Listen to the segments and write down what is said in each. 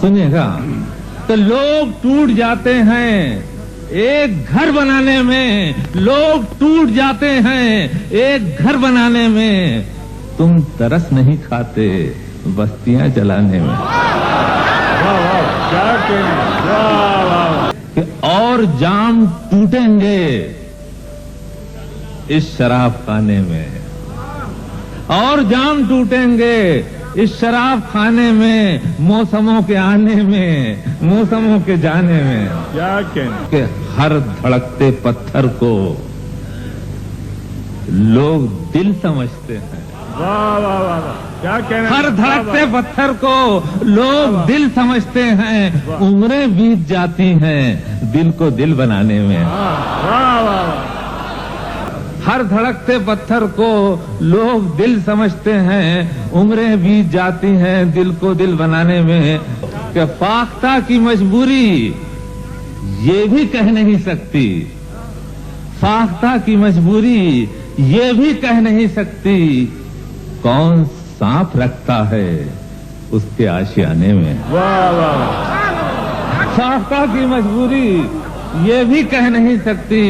सुनिएगा, तो लोग टूट जाते हैं एक घर बनाने में, लोग टूट जाते हैं एक घर बनाने में, तुम तरस नहीं खाते बस्तियां जलाने में। क्या कहें, वाह वाह। कि और जाम टूटेंगे इस शराब खाने में, और जाम टूटेंगे इस शराब खाने में, मौसमों के आने में, मौसमों के जाने में। क्या कहना, कि हर धड़कते पत्थर को लोग दिल समझते हैं। वाह वाह वाह वाह, क्या कहना। हर धड़कते पत्थर को लोग दिल समझते हैं, उम्रें बीत जाती हैं दिल को दिल बनाने में। वाह वाह। हर धड़कते पत्थर को लोग दिल समझते हैं, उम्रें बीत जाती हैं दिल को दिल बनाने में। कि फाख्ता की मजबूरी ये भी कह नहीं सकती, फाख्ता की मजबूरी ये भी कह नहीं सकती, कौन सांप रखता है उसके आशियाने में। वाह वाह। फाख्ता की मजबूरी ये भी कह नहीं सकती,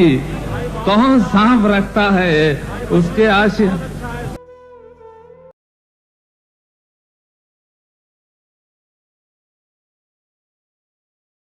कौन सांप रखता है उसके